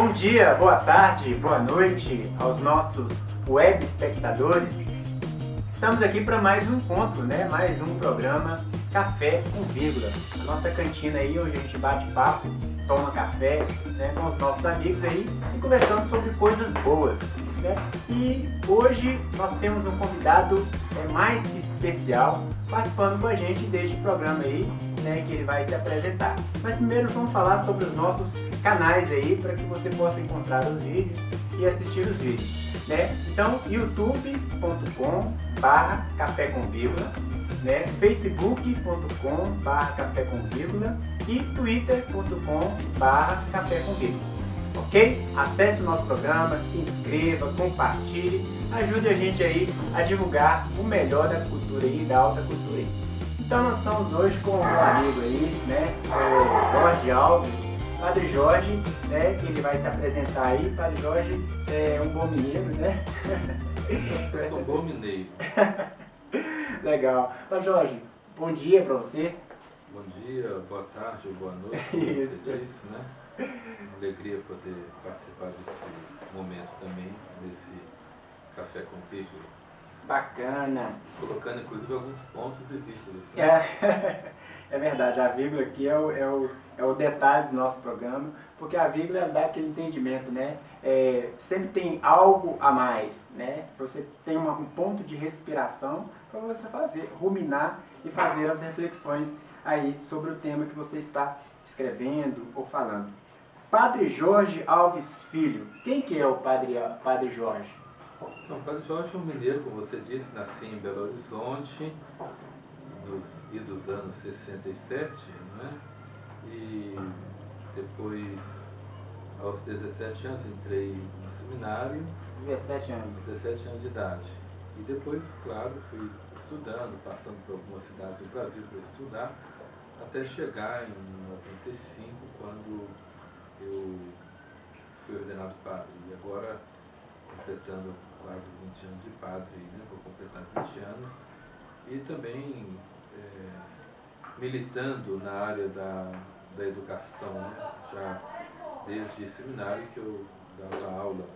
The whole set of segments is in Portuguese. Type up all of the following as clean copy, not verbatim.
Bom dia, boa tarde, boa noite aos nossos web espectadores. Estamos aqui para mais um encontro, mais um programa Café com Vírgula. A nossa cantina aí, onde a gente bate papo, toma café com os nossos amigos aí e conversando sobre coisas boas. E hoje nós temos um convidado mais que especial participando com a gente deste programa aí, que ele vai se apresentar. Mas primeiro vamos falar sobre os nossos canais aí, para que você possa encontrar os vídeos e assistir os vídeos. Então, youtube.com/café com vírgula, facebook.com/café com vírgula e twitter.com/café com vírgula. Ok? Acesse o nosso programa, se inscreva, compartilhe, ajude a gente aí a divulgar o melhor da cultura aí, da alta cultura aí. Então nós estamos hoje com o meu amigo aí, o Jorge Alves, Padre Jorge, que ele vai se apresentar aí. Padre Jorge é um bom mineiro, Eu sou um bom mineiro. Legal. Padre Jorge, bom dia para você. Bom dia, boa tarde, boa noite, como Isso. você disse, Uma alegria poder participar desse momento também, desse Café com Vírgula. Bacana. Colocando inclusive alguns pontos e vírgulas. É verdade, a vírgula aqui é o detalhe do nosso programa, porque a vírgula dá aquele entendimento, sempre tem algo a mais, Você tem um ponto de respiração para você ruminar e fazer as reflexões aí sobre o tema que você está escrevendo ou falando. Padre Jorge Alves Filho, quem que é o Padre Jorge? Então, o Padre Jorge é um mineiro, como você disse, nasci em Belo Horizonte, dos anos 67, E depois, aos 17 anos, entrei no seminário. 17 anos. 17 anos de idade. E depois, claro, fui estudando, passando por algumas cidades do Brasil para estudar, até chegar em 95, quando eu fui ordenado padre. E agora, completando quase 20 anos de padre, vou completar 20 anos. E também militando na área da educação, já desde seminário que eu dava aula,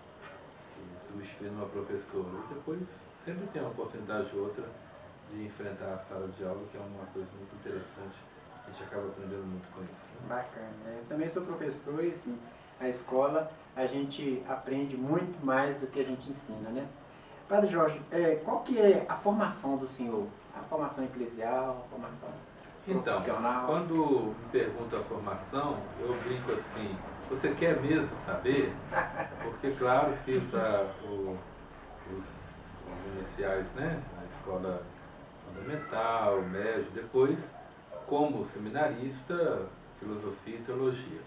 substituindo uma professora. E depois sempre tem uma oportunidade ou outra de enfrentar a sala de aula, que é uma coisa muito interessante. A gente acaba aprendendo muito com isso. Bacana. Eu também sou professor e, assim, na escola a gente aprende muito mais do que a gente ensina, Padre Jorge, qual que é a formação do senhor? A formação eclesial, a formação profissional? Então, quando me perguntam a formação, eu brinco assim, você quer mesmo saber? Porque, claro, fiz os iniciais, na escola fundamental, médio, depois, como seminarista, filosofia e teologia.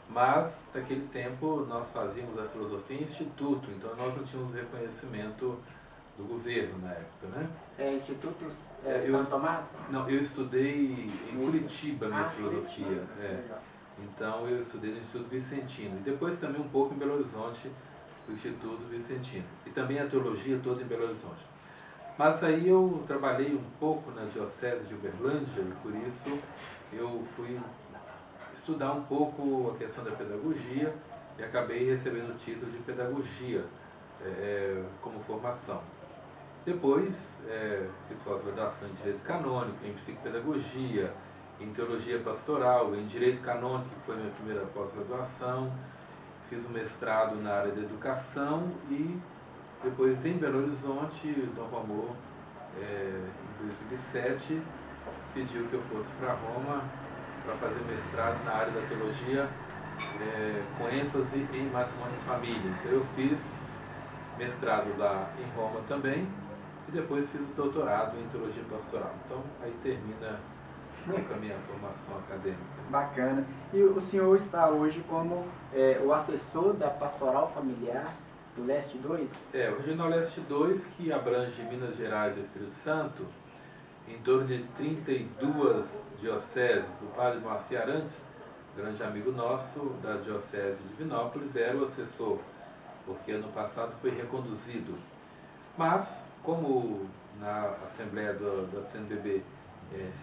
Mas, naquele tempo, nós fazíamos a filosofia em instituto, então nós não tínhamos reconhecimento do governo na época, Instituto São Tomás? Não, eu estudei em Curitiba, minha filosofia. Curitiba. Então, eu estudei no Instituto Vicentino. E depois também um pouco em Belo Horizonte, no Instituto Vicentino. E também a teologia toda em Belo Horizonte. Mas aí eu trabalhei um pouco na Diocese de Uberlândia, e por isso eu fui estudar um pouco a questão da pedagogia e acabei recebendo o título de pedagogia como formação. Depois fiz pós-graduação em Direito Canônico, em Psicopedagogia, em Teologia Pastoral, em Direito Canônico, que foi a minha primeira pós-graduação. Fiz um mestrado na área da educação e depois em Belo Horizonte, Novo Amor, em 2007, pediu que eu fosse para Roma para fazer mestrado na área da teologia com ênfase em matrimônio e família. Então eu fiz mestrado lá em Roma também e depois fiz o doutorado em teologia pastoral. Então aí termina a minha formação acadêmica. Bacana. E o senhor está hoje como o assessor da Pastoral Familiar do Leste 2? O Regional Leste 2, que abrange Minas Gerais e Espírito Santo, em torno de 32 dioceses. O padre Moacir Arantes, grande amigo nosso da Diocese de Divinópolis, era o assessor, porque ano passado foi reconduzido. Mas, como na Assembleia da CNBB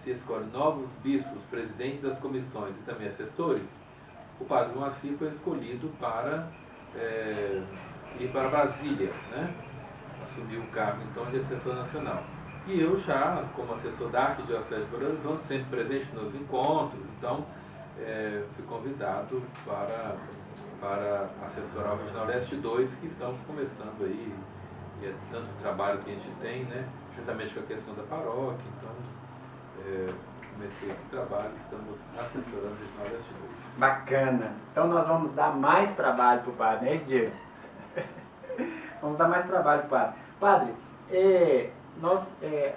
se escolhe novos bispos, presidentes das comissões e também assessores, o padre Moacir foi escolhido para ir para Brasília, né? Assumir o cargo então de assessor nacional. E eu já, como assessor da Arquidiocese de Belo Horizonte, sempre presente nos encontros, então fui convidado para assessorar o Regional Leste 2, que estamos começando aí, e é tanto trabalho que a gente tem, né? Juntamente com a questão da paróquia, então comecei esse trabalho, estamos assessorando o Regional Leste 2. Bacana! Então nós vamos dar mais trabalho para o padre, não é isso, Diego? Vamos dar mais trabalho para o padre. Padre,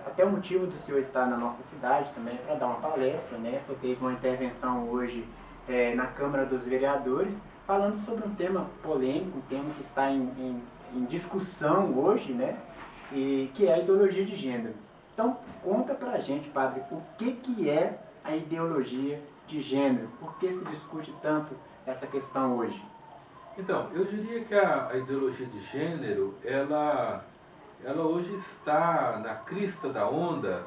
até o motivo do senhor estar na nossa cidade também é para dar uma palestra, né? O senhor teve uma intervenção hoje na Câmara dos Vereadores, falando sobre um tema polêmico, um tema que está em discussão hoje, né? E que é a ideologia de gênero. Então, conta pra gente, padre, o que é a ideologia de gênero? Por que se discute tanto essa questão hoje? Então, eu diria que a ideologia de gênero, ela hoje está na crista da onda,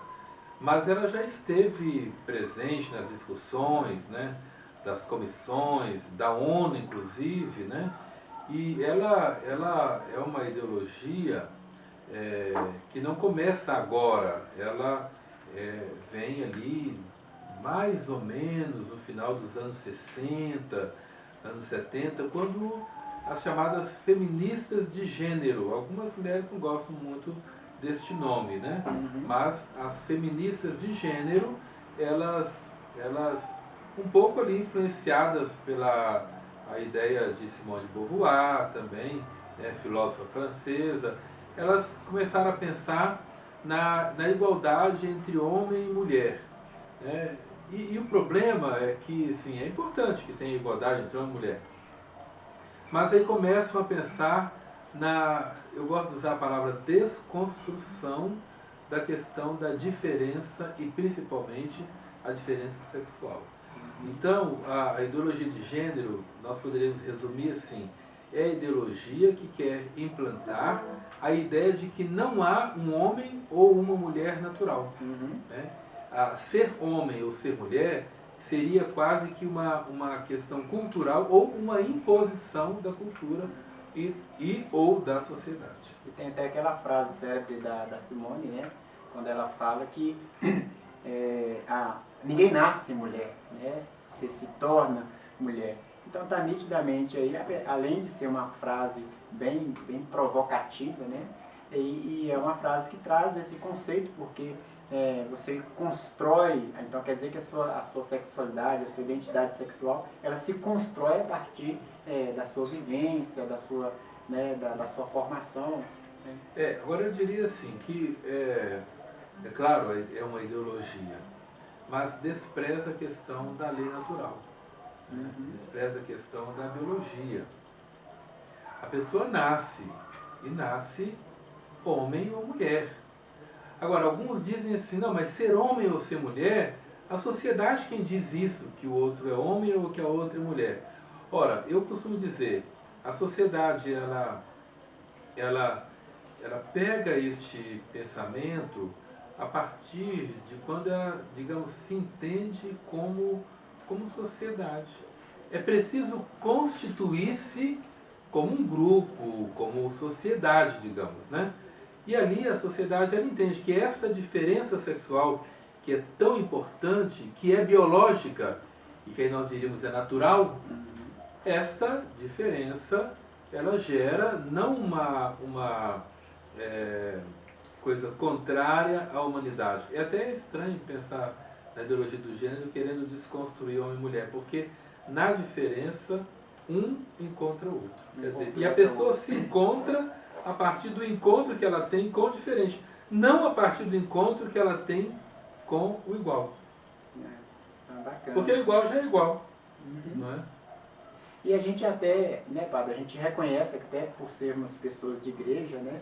mas ela já esteve presente nas discussões, né, das comissões, da ONU inclusive, né, e ela é uma ideologia que não começa agora, ela vem ali mais ou menos no final dos anos 60, anos 70, quando as chamadas feministas de gênero, algumas mulheres não gostam muito deste nome, né? Uhum. Mas as feministas de gênero, elas um pouco ali influenciadas pela a ideia de Simone de Beauvoir também, né, filósofa francesa, elas começaram a pensar na igualdade entre homem e mulher, né? E o problema é que, sim, é importante que tenha igualdade entre homem e mulher, mas aí começam a pensar eu gosto de usar a palavra desconstrução da questão da diferença e principalmente a diferença sexual. Então, a ideologia de gênero, nós poderíamos resumir assim, é a ideologia que quer implantar a ideia de que não há um homem ou uma mulher natural. Uhum. Né? Ser homem ou ser mulher seria quase que uma questão cultural ou uma imposição da cultura ou da sociedade. E tem até aquela frase célebre da Simone, né? Quando ela fala que ninguém nasce mulher, né? Você se torna mulher. Então está nitidamente aí, além de ser uma frase bem provocativa, né? E é uma frase que traz esse conceito, porque você constrói, então quer dizer que a sua sexualidade, a sua identidade sexual, ela se constrói a partir da sua vivência, da sua formação. Né? Agora eu diria assim, que é claro, é uma ideologia, mas despreza a questão da lei natural, né? Despreza a questão da biologia. A pessoa nasce, e nasce homem ou mulher. Agora, alguns dizem assim, não, mas ser homem ou ser mulher, a sociedade quem diz isso, que o outro é homem ou que a outra é mulher. Ora, eu costumo dizer, a sociedade, ela pega este pensamento a partir de quando ela, digamos, se entende como sociedade. É preciso constituir-se como um grupo, como sociedade, digamos, né? E ali a sociedade ela entende que essa diferença sexual, que é tão importante, que é biológica, e que aí nós diríamos é natural, esta diferença ela gera não uma coisa contrária à humanidade. É até estranho pensar na ideologia do gênero querendo desconstruir homem e mulher, porque na diferença um encontra o outro. Quer dizer, e a pessoa se encontra a partir do encontro que ela tem com o diferente, não a partir do encontro que ela tem com o igual. Bacana. Porque o igual já é igual. Não é? E a gente até, né, padre, a gente reconhece que até por sermos pessoas de igreja, né,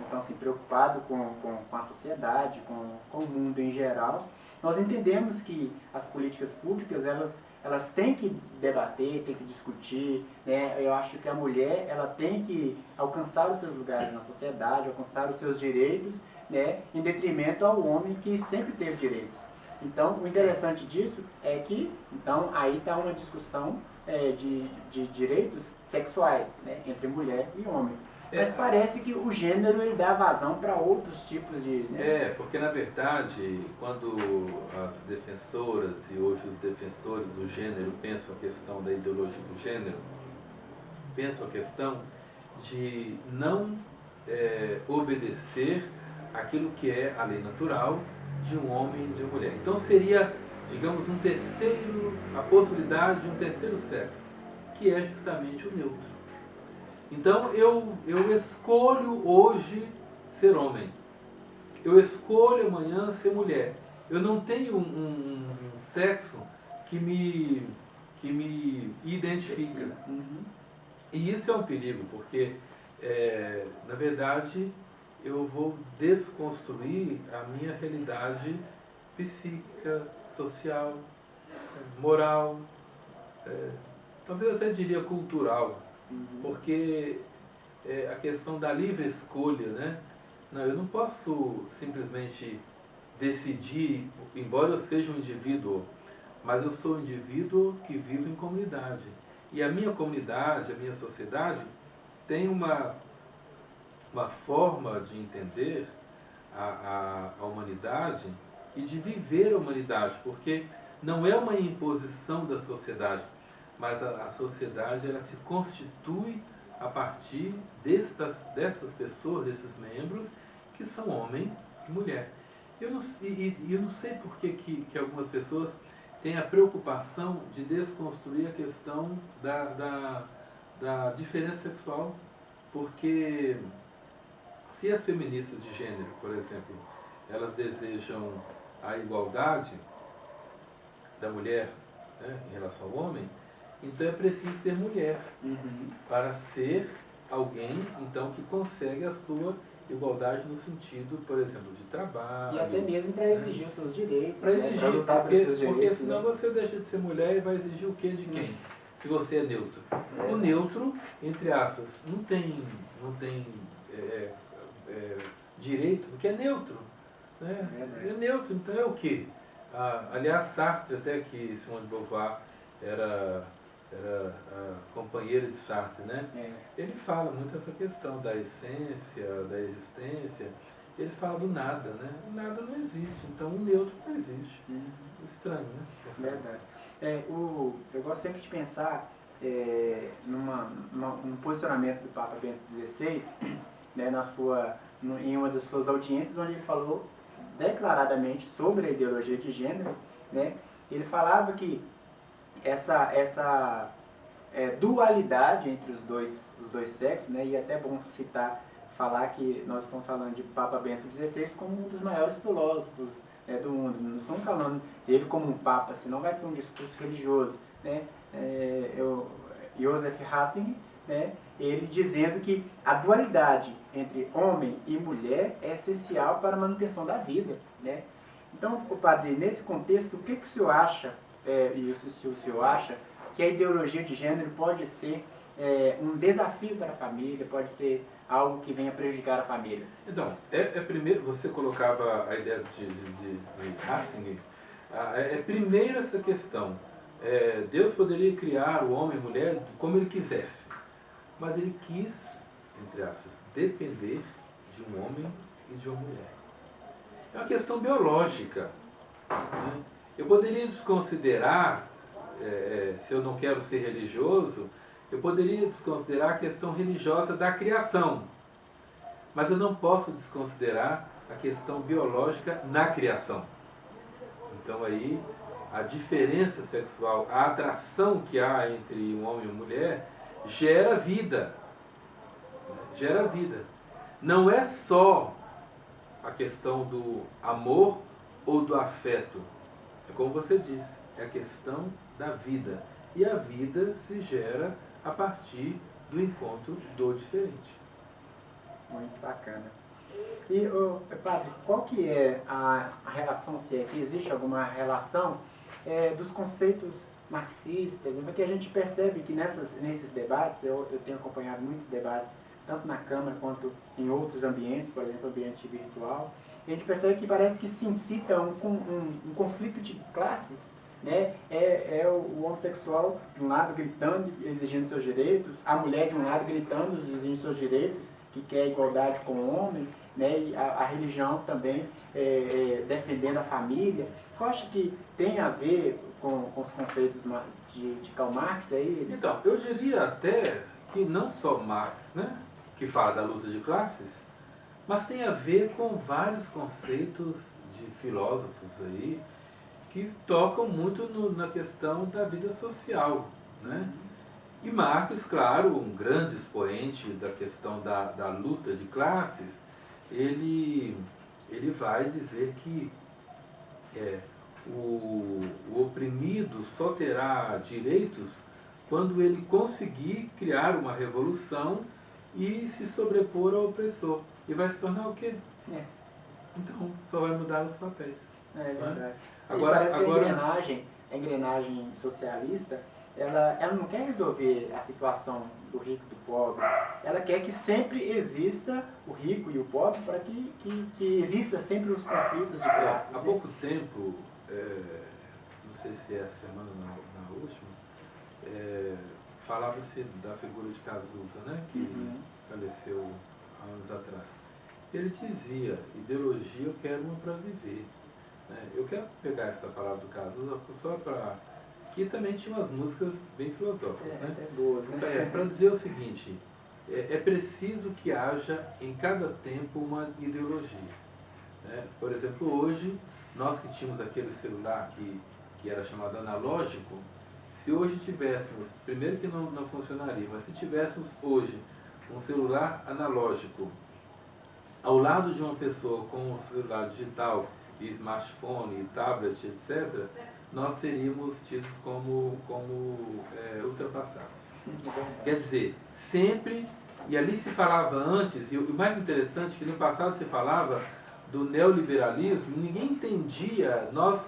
então assim, preocupado com a sociedade, com o mundo em geral, nós entendemos que as políticas públicas, elas têm que debater, têm que discutir, né? Eu acho que a mulher, ela tem que alcançar os seus lugares na sociedade, alcançar os seus direitos, né? Em detrimento ao homem que sempre teve direitos. Então, o interessante disso é que, então, aí está uma discussão de direitos sexuais, né, entre mulher e homem. Mas parece que o gênero ele dá vazão para outros tipos de... Né? Porque na verdade, quando as defensoras e hoje os defensores do gênero pensam a questão da ideologia do gênero, pensam a questão de não obedecer aquilo que é a lei natural de um homem e de uma mulher. Então seria, digamos, a possibilidade de um terceiro sexo, que é justamente o neutro. Então eu escolho hoje ser homem, eu escolho amanhã ser mulher. Eu não tenho um sexo que me identifica. E isso é um perigo, porque na verdade eu vou desconstruir a minha realidade psíquica, social, moral, talvez eu até diria cultural, porque a questão da livre escolha, né? Não, eu não posso simplesmente decidir, embora eu seja um indivíduo, mas eu sou um indivíduo que vive em comunidade. E a minha comunidade, a minha sociedade, tem uma forma de entender a humanidade e de viver a humanidade, porque não é uma imposição da sociedade, mas a sociedade ela se constitui a partir dessas pessoas, desses membros, que são homem e mulher. Eu não sei por que algumas pessoas têm a preocupação de desconstruir a questão da diferença sexual, porque se as feministas de gênero, por exemplo, elas desejam a igualdade da mulher, né, em relação ao homem, então é preciso ser mulher para ser alguém então que consegue a sua igualdade no sentido, por exemplo, de trabalho. E até mesmo para exigir os seus direitos. Para exigir, lutar porque, pelos seus direitos, porque senão você deixa de ser mulher e vai exigir o quê de quem? Se você é neutro. O neutro, entre aspas, não tem direito, porque é neutro. Né? É neutro, então é o quê? Aliás, Sartre, até que Simone de Beauvoir era a companheira de Sartre, né? Ele fala muito essa questão da essência, da existência. Ele fala do nada, né? O nada não existe, então o neutro não existe. Estranho, né? Verdade. Eu gosto sempre de pensar num posicionamento do Papa Bento XVI, né, em uma das suas audiências, onde ele falou declaradamente sobre a ideologia de gênero, né? Ele falava que essa dualidade entre os dois sexos, né? E é até bom falar que nós estamos falando de Papa Bento XVI como um dos maiores filósofos do mundo. Não estamos falando dele como um papa, senão vai ser um discurso religioso, né? Joseph Ratzinger, né? Ele dizendo que a dualidade entre homem e mulher é essencial para a manutenção da vida, né? Então, padre, nesse contexto, o que o senhor acha, e se o senhor acha, que a ideologia de gênero pode ser um desafio para a família, pode ser algo que venha prejudicar a família? Então, primeiro, você colocava a ideia de Ratzinger, primeiro essa questão. Deus poderia criar o homem e a mulher como ele quisesse, mas ele quis, entre aspas, depender de um homem e de uma mulher. É uma questão biológica, né? Eu poderia desconsiderar, se eu não quero ser religioso, eu poderia desconsiderar a questão religiosa da criação, mas eu não posso desconsiderar a questão biológica na criação. Então aí, a diferença sexual, a atração que há entre um homem e uma mulher, gera vida. Gera vida. Não é só a questão do amor ou do afeto. É como você disse, é a questão da vida. E a vida se gera a partir do encontro do diferente. Muito bacana. E, padre, qual que é a relação, se é que existe alguma relação dos conceitos marxistas? Porque a gente percebe que nesses debates, eu tenho acompanhado muitos debates tanto na Câmara quanto em outros ambientes, por exemplo, ambiente virtual. E a gente percebe que parece que se incita um conflito de classes, né? O homossexual de um lado gritando, exigindo seus direitos, a mulher de um lado gritando, exigindo seus direitos, que quer igualdade com o homem, né? E a religião também defendendo a família. Só acho que tem a ver com os conceitos de Karl Marx aí? Então, eu diria até que não só Marx, né, que fala da luta de classes, mas tem a ver com vários conceitos de filósofos aí que tocam muito na questão da vida social, né? E Marx, claro, um grande expoente da questão da luta de classes, ele vai dizer que o oprimido só terá direitos quando ele conseguir criar uma revolução e se sobrepor ao opressor. E vai se tornar o quê? Então, só vai mudar os papéis. É verdade. Né? Parece que a engrenagem socialista, ela não quer resolver a situação do rico e do pobre. Ela quer que sempre exista o rico e o pobre para que exista sempre os conflitos de classes. Há pouco tempo, não sei se é essa semana ou na última, falava-se da figura de Cazuza, né, que faleceu há anos atrás. Ele dizia, ideologia eu quero uma para viver. Eu quero pegar essa palavra do Cazuza só para... que também tinha umas músicas bem filosóficas, né? Boas, né? Para dizer o seguinte, é preciso que haja em cada tempo uma ideologia. Né? Por exemplo, hoje, nós que tínhamos aquele celular que era chamado analógico, se hoje tivéssemos, primeiro que não funcionaria, mas se tivéssemos hoje um celular analógico ao lado de uma pessoa com um celular digital e smartphone, e tablet, etc., nós seríamos tidos como ultrapassados. Quer dizer, sempre, e ali se falava antes, e o mais interessante é que no passado se falava do neoliberalismo, ninguém entendia, nós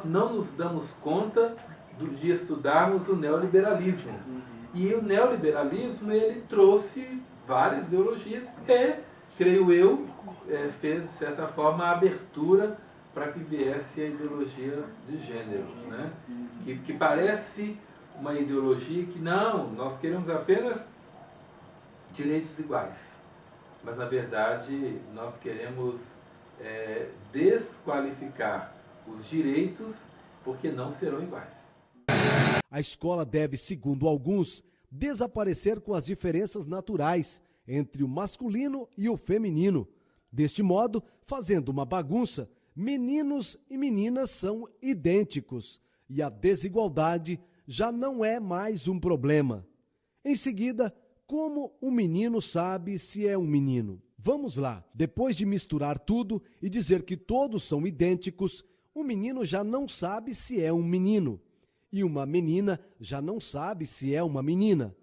não nos damos conta de estudarmos o neoliberalismo. E o neoliberalismo, ele trouxe várias ideologias e, creio eu, fez, de certa forma, a abertura para que viesse a ideologia de gênero, né? Que parece uma ideologia que não, nós queremos apenas direitos iguais. Mas, na verdade, nós queremos desqualificar os direitos porque não serão iguais. A escola deve, segundo alguns, desaparecer com as diferenças naturais entre o masculino e o feminino. Deste modo, fazendo uma bagunça, meninos e meninas são idênticos e a desigualdade já não é mais um problema. Em seguida, como um menino sabe se é um menino? Vamos lá, depois de misturar tudo e dizer que todos são idênticos, o menino já não sabe se é um menino e uma menina já não sabe se é uma menina.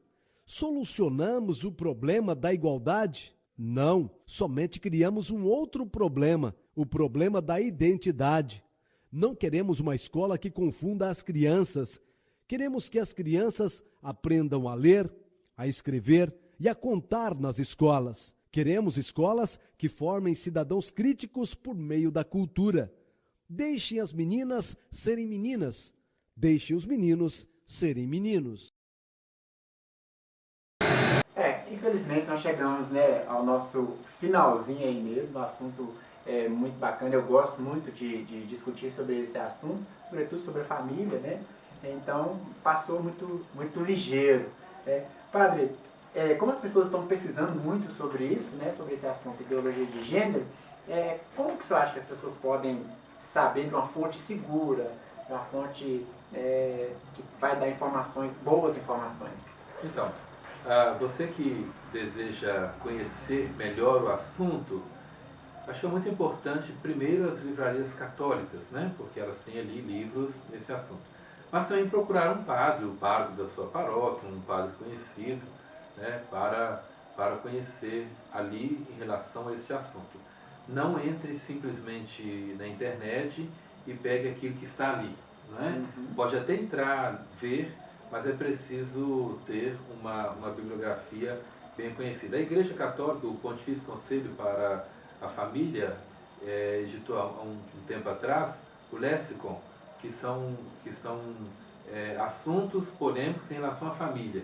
Solucionamos o problema da igualdade? Não, somente criamos um outro problema, o problema da identidade. Não queremos uma escola que confunda as crianças. Queremos que as crianças aprendam a ler, a escrever e a contar nas escolas. Queremos escolas que formem cidadãos críticos por meio da cultura. Deixem as meninas serem meninas. Deixem os meninos serem meninos. Infelizmente nós chegamos, né, ao nosso finalzinho aí mesmo, o assunto é muito bacana, eu gosto muito de discutir sobre esse assunto, sobretudo sobre a família, né, então passou muito ligeiro. Padre, como as pessoas estão pesquisando muito sobre isso, né, sobre esse assunto, ideologia de gênero, como que você acha que as pessoas podem saber de uma fonte segura, de uma fonte que vai dar informações, boas informações? Então, você que deseja conhecer melhor o assunto, acho que é muito importante, primeiro, as livrarias católicas, né? Porque elas têm ali livros nesse assunto. Mas também procurar um padre, o padre da sua paróquia, um padre conhecido, né? Para conhecer ali em relação a esse assunto. Não entre simplesmente na internet e pegue aquilo que está ali, né? Pode até entrar, ver, mas é preciso ter uma bibliografia bem conhecida. A Igreja Católica, o Pontifício Conselho para a Família, editou há um tempo atrás o Lexicon, que são assuntos polêmicos em relação à família.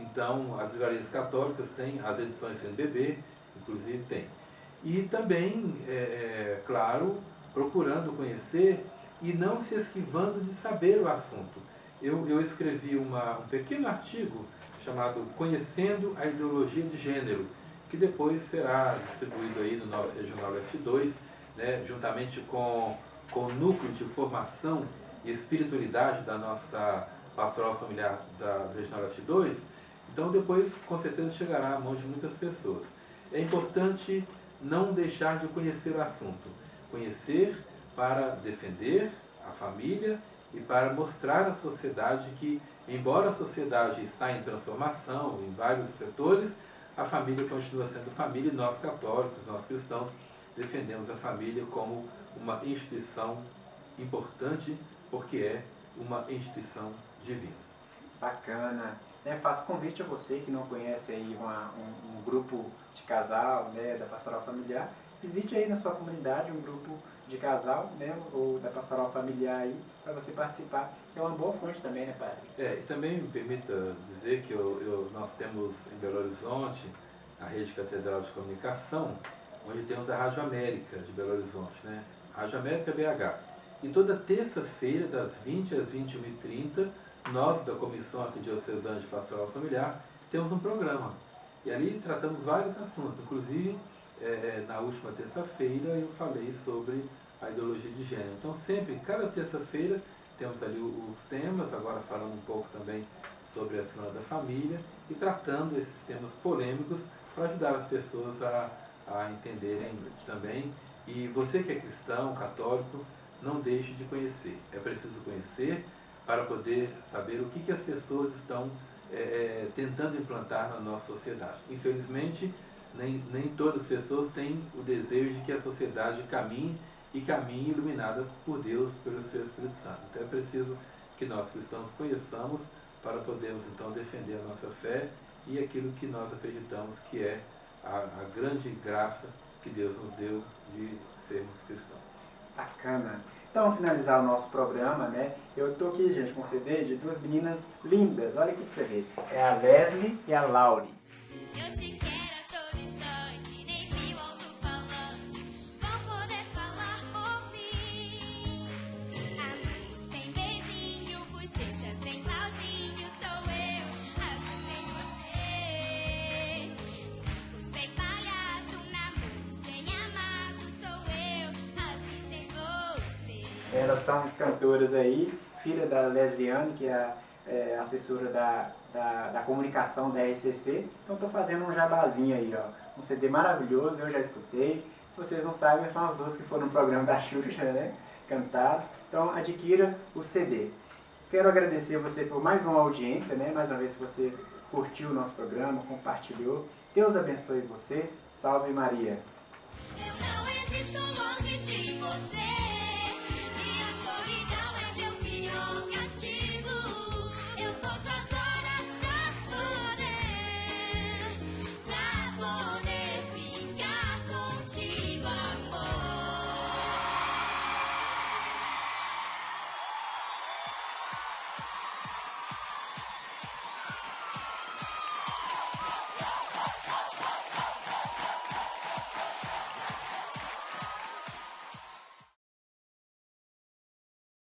Então, as livrarias católicas têm as edições CNBB, inclusive tem. E também, claro, procurando conhecer e não se esquivando de saber o assunto. Eu escrevi um pequeno artigo chamado Conhecendo a Ideologia de Gênero, que depois será distribuído aí no nosso Regional Leste 2, né, juntamente com o núcleo de formação e espiritualidade da nossa pastoral familiar do Regional Leste 2. Então depois, com certeza, chegará à mão de muitas pessoas. É importante não deixar de conhecer o assunto. Conhecer para defender a família e para mostrar à sociedade que, embora a sociedade está em transformação em vários setores, a família continua sendo família, e nós católicos, nós cristãos, defendemos a família como uma instituição importante, porque é uma instituição divina. Bacana. Faço convite a você que não conhece aí um grupo de casal, né, da Pastoral Familiar. Visite aí na sua comunidade um grupo de casal, né, ou da Pastoral Familiar aí, para você participar, que é uma boa fonte também, né, padre? E também me permita dizer que nós temos em Belo Horizonte a Rede Catedral de Comunicação, onde temos a Rádio América de Belo Horizonte, né? Rádio América BH. E toda terça-feira, das 20 às 21h30, nós da Comissão Arquidiocesana de Pastoral Familiar temos um programa. E ali tratamos vários assuntos, inclusive na última terça-feira eu falei sobre a ideologia de gênero. Então sempre, cada terça-feira, temos ali os temas, agora falando um pouco também sobre a Semana da Família e tratando esses temas polêmicos para ajudar as pessoas a entenderem também. E você que é cristão, católico, não deixe de conhecer. É preciso conhecer para poder saber o que as pessoas estão tentando implantar na nossa sociedade. Infelizmente, nem todas as pessoas têm o desejo de que a sociedade caminhe iluminada por Deus, pelo seu Espírito Santo. Então é preciso que nós cristãos conheçamos para podermos então defender a nossa fé e aquilo que nós acreditamos que é a grande graça que Deus nos deu de sermos cristãos. Bacana. Então, ao finalizar o nosso programa, né, eu estou aqui, gente, com um CD de duas meninas lindas. Olha aqui pra você ver. É a Leslie e a Laurie. Eu te quero a todo instante, nem viu alto-falante vão poder falar por mim. Amor sem beijinho, bochecha sem Claudinho, sou eu, assim sem você. Circo sem palhaço, namoro sem amasso, sou eu, assim sem você. Elas são cantoras aí, filha da Lesliane, que é assessora da comunicação da RCC. Então estou fazendo um jabazinho aí, ó. Um CD maravilhoso, eu já escutei. Se vocês não sabem, são as duas que foram no programa da Xuxa, né? Cantaram. Então adquira o CD. Quero agradecer a você por mais uma audiência, né? Mais uma vez, se você curtiu o nosso programa, compartilhou. Deus abençoe você. Salve Maria. Eu não existo longe de você.